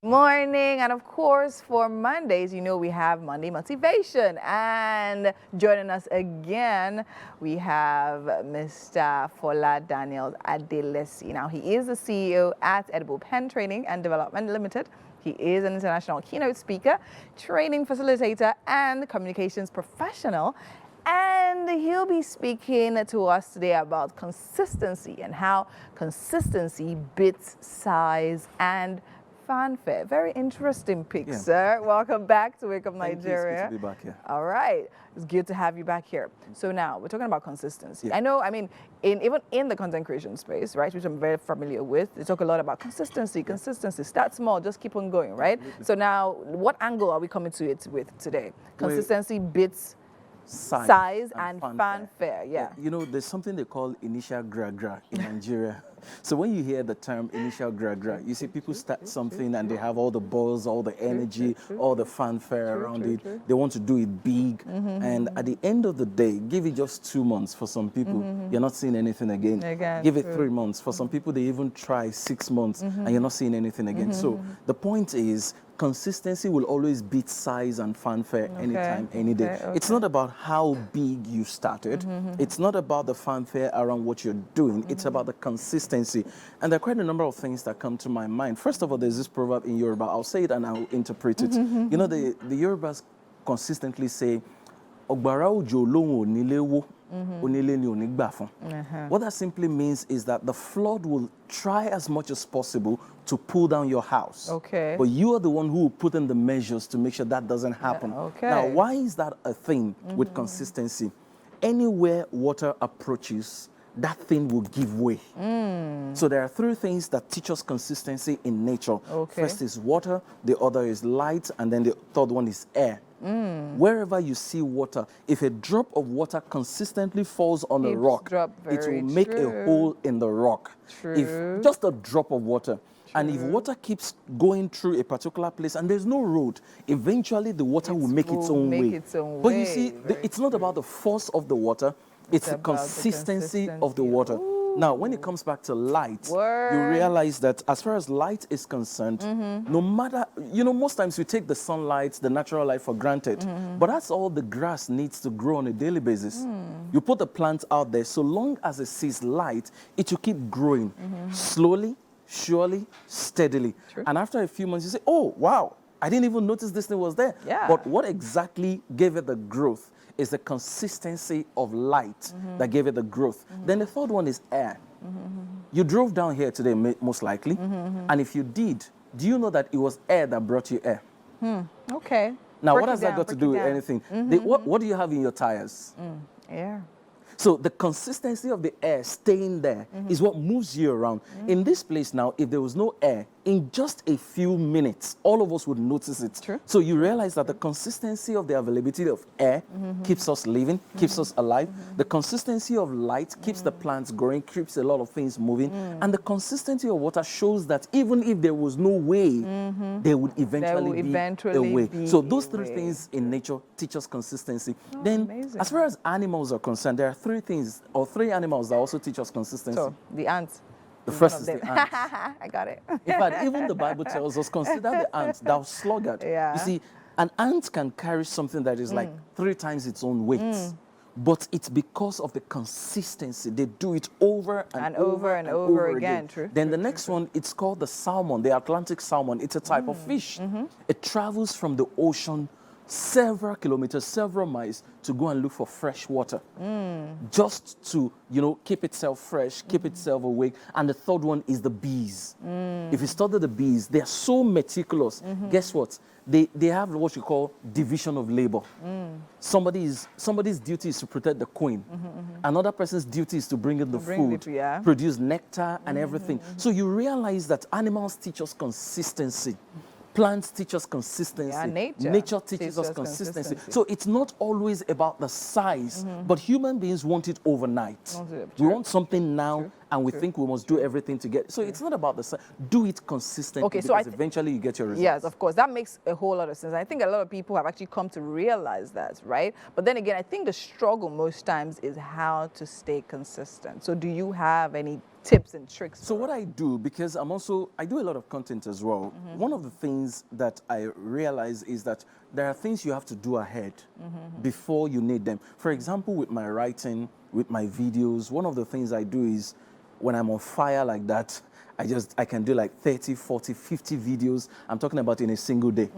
Morning, and of course for Mondays, we have Monday Motivation, and joining us again we have Mr. Fola Adelesi. Now he is the CEO at Edible Pen Training and Development Limited. He is an international keynote speaker, training facilitator, and communications professional. And he'll be speaking to us today about consistency and how consistency beats size and fanfare. Very interesting pick, sir. Welcome back to Wake Up Nigeria. It's good to be back here. All right. It's good to have you back here. So now we're talking about consistency. I mean, even in the content creation space, right, which I'm very familiar with, they talk a lot about consistency. Start small, just keep on going, right? So now, what angle are we coming to it with today? Consistency beats size and fanfare. Yeah. There's something they call initial gra-gra in Nigeria. So when you hear the term initial gra-gra, you see people start something and they have all the buzz, all the energy, all the fanfare around it. They want to do it big. And at the end of the day, give it just 2 months for some people, you're not seeing anything again. Give it 3 months. For some people, they even try 6 months and you're not seeing anything again. So the point is, consistency will always beat size and fanfare anytime, any day. It's not about how big you started. It's not about the fanfare around what you're doing. It's about the consistency. And there are quite a number of things that come to my mind. First of all, there's this proverb in Yoruba. I'll say it and I'll interpret it. The Yorubas consistently say, Ogbara ojo lohun onilewo, onile ni onigba fun. What that simply means is that the flood will try as much as possible to pull down your house. But you are the one who will put in the measures to make sure that doesn't happen. Now, why is that a thing with consistency? Anywhere water approaches, that thing will give way. So there are 3 things that teach us consistency in nature. First is water, the other is light, and then the third one is air. Wherever you see water, if a drop of water consistently falls on a rock, it will make a hole in the rock. If just a drop of water. And if water keeps going through a particular place and there's no road, eventually the water will make its own way. But you see, it's not about the force of the water, it's the consistency of the water. Now, when it comes back to light, you realize that as far as light is concerned, no matter, most times we take the sunlight, the natural light for granted, but that's all the grass needs to grow on a daily basis. You put the plant out there, so long as it sees light, it will keep growing slowly, surely, steadily. And after a few months, you say, oh, wow, I didn't even notice this thing was there. But what exactly gave it the growth is the consistency of light that gave it the growth. Then the third one is air. You drove down here today, most likely. And if you did, do you know that it was air that brought you air? Now, what has that got to do with anything? What do you have in your tires? Air. So the consistency of the air staying there is what moves you around. In this place now, if there was no air, in just a few minutes, all of us would notice it. So you realize that the consistency of the availability of air keeps us living, keeps us alive. The consistency of light keeps the plants growing, keeps a lot of things moving. And the consistency of water shows that even if there was no way, there would eventually be a way. So those 3 things in nature teach us consistency. Then, as far as animals are concerned, there are 3 things, or 3 animals that also teach us consistency. So, the ants. The first is the ant. I got it. In fact, even the Bible tells us, consider the ant, thou sluggard. You see, an ant can carry something that is like 3 times its own weight. But it's because of the consistency. They do it over and over again. Then the next one, it's called the salmon, the Atlantic salmon. It's a type of fish. It travels from the ocean several kilometers, several miles to go and look for fresh water, just to, keep itself fresh, keep itself awake. And the third one is the bees. If you study the bees, they are so meticulous. Guess what? They have what you call division of labor. Somebody's duty is to protect the queen. Another person's duty is to bring in the food, produce nectar and everything. So you realize that animals teach us consistency. Plants teach us consistency. Nature teaches us consistency. So it's not always about the size, but human beings want it overnight. We want something now, and we think we must do everything to get. So it's not about the size. Do it consistently, because eventually you get your results. Yes, of course. That makes a whole lot of sense. I think a lot of people have actually come to realize that, right? But then again, I think the struggle most times is how to stay consistent. So do you have any tips and tricks? So what I do, because I do a lot of content as well. One of the things that I realize is that there are things you have to do ahead before you need them. For example, with my writing, with my videos, one of the things I do is when I'm on fire like that, I can do like 30, 40, 50 videos. I'm talking about in a single day.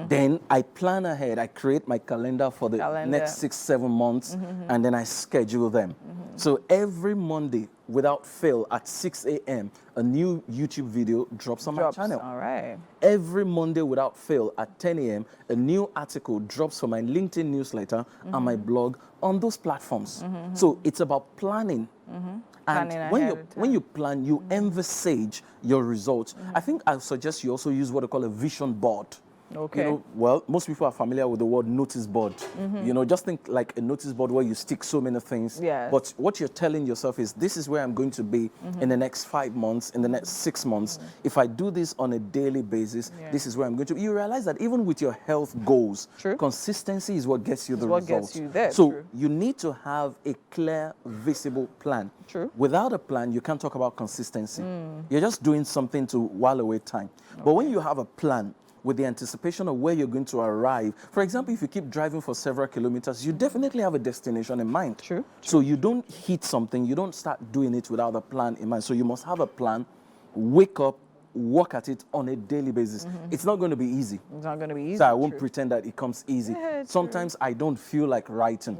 Then I plan ahead. I create my calendar for the next 6, 7 months, and then I schedule them. So every Monday, without fail, at 6 a.m., a new YouTube video drops on my channel. All right. Every Monday, without fail, at 10 a.m., a new article drops on my LinkedIn newsletter and my blog on those platforms. So it's about planning. And when you plan, you envisage your results. I think I suggest you also use what I call a vision board. Okay. You know, well, most people are familiar with the word notice board. You know, just think like a notice board where you stick so many things. Yes. But what you're telling yourself is, this is where I'm going to be in the next 5 months, in the next 6 months. If I do this on a daily basis, this is where I'm going to be. You realize that even with your health goals, consistency is what gets you the results. What gets you there. So you need to have a clear, visible plan. Without a plan, you can't talk about consistency. You're just doing something to while away time. But when you have a plan, with the anticipation of where you're going to arrive. For example, if you keep driving for several kilometers, you definitely have a destination in mind. So you don't hit something, you don't start doing it without a plan in mind. So you must have a plan, wake up, work at it on a daily basis. It's not going to be easy. It's not going to be easy. So I won't pretend that it comes easy. Sometimes I don't feel like writing,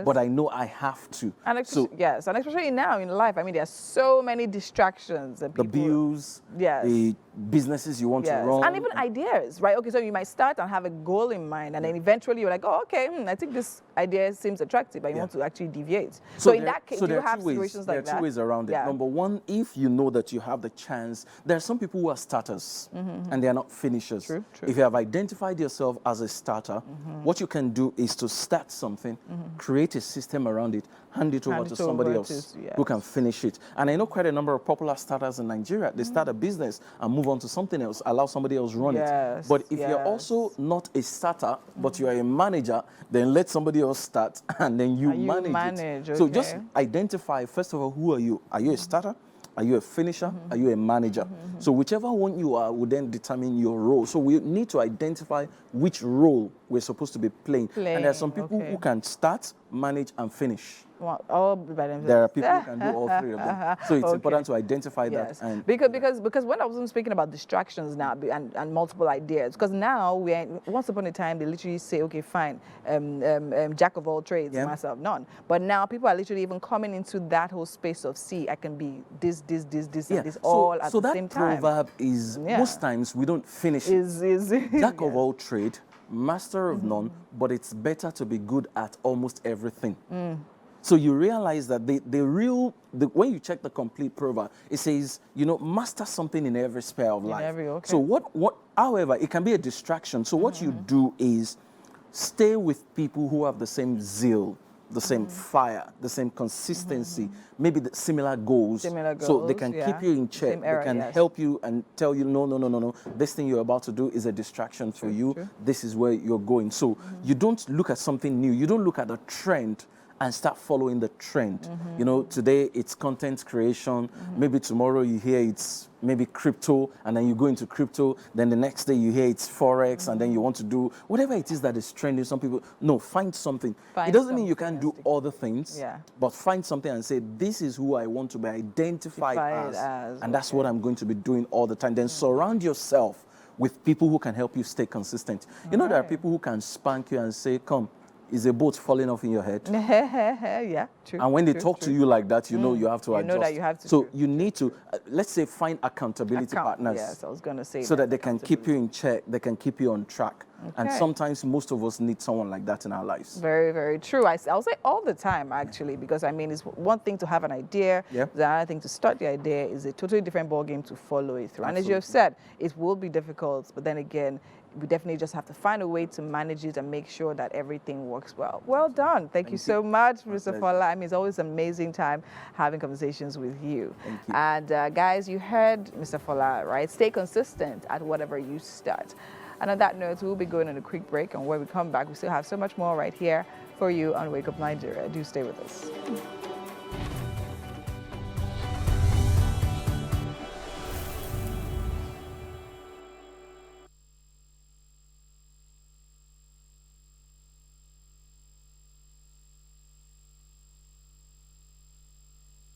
but I know I have to. And and especially now in life, I mean, there are so many distractions. And the bills, the businesses you want to run. And even ideas, right? Okay, so you might start and have a goal in mind, and then eventually you're like, oh, okay, I think this idea seems attractive, but you want to actually deviate. So in that case, you have situations like that. There are 2 ways around it. Number one, if you know that you have the chance, there are some people who are starters and they are not finishers. If you have identified yourself as a starter, what you can do is to start something, create a system around it, hand it over to somebody else who can finish it. And I know quite a number of popular starters in Nigeria. They start a business and move on to something else, allow somebody else run it. But if you're also not a starter, but you are a manager, then let somebody else start and then you manage it. So just identify, first of all, who are you? Are you a starter? Are you a finisher? Are you a manager? So whichever one you are will then determine your role. So we need to identify which role we're supposed to be playing. And there are some people who can start, manage, and finish. Well, all by themselves. There are people who can do all 3 of them. So it's important to identify that. And because when I was speaking about distractions now and multiple ideas, because now once upon a time they literally say, okay, fine, jack of all trades, myself none. But now people are literally even coming into that whole space of, see, I can be this, and this all at the same time. So that proverb is, most times we don't finish it. Jack of all trade, master of none, but it's better to be good at almost everything. So you realize that when you check the complete proverb, it says, master something in every sphere of life. So however, it can be a distraction. So what you do is stay with people who have the same zeal, the same fire, the same consistency, maybe the similar goals. So they can keep you in check. They can help you and tell you, no. This thing you're about to do is a distraction for you. This is where you're going. So you don't look at something new. You don't look at a trend and start following the trend. Today it's content creation. Maybe tomorrow you hear it's maybe crypto, and then you go into crypto. Then the next day you hear it's Forex, and then you want to do whatever it is that is trending. Some people, find something. It doesn't mean you can't do other things, but find something and say, this is who I want to be identified as, and that's what I'm going to be doing all the time. Then surround yourself with people who can help you stay consistent. There are people who can spank you and say, come, is a boat falling off in your head? True. And when they talk to you like that, you know you have to adjust. You know that you have to. So you need to, let's say, find accountability partners. Yes, I was going to say so that they can keep you in check, they can keep you on track. And sometimes most of us need someone like that in our lives. Very, very true. I'll say all the time, actually, because I mean, it's one thing to have an idea. The other thing to start the idea is a totally different ballgame to follow it through. And as you have said, it will be difficult, but then again, we definitely just have to find a way to manage it and make sure that everything works well. Well done. Thank you so much, Mr. Fola. I mean, it's always an amazing time having conversations with you. Thank you. And guys, you heard Mr. Fola, right? Stay consistent at whatever you start. And on that note, we'll be going on a quick break. And when we come back, we still have so much more right here for you on Wake Up Nigeria. Do stay with us.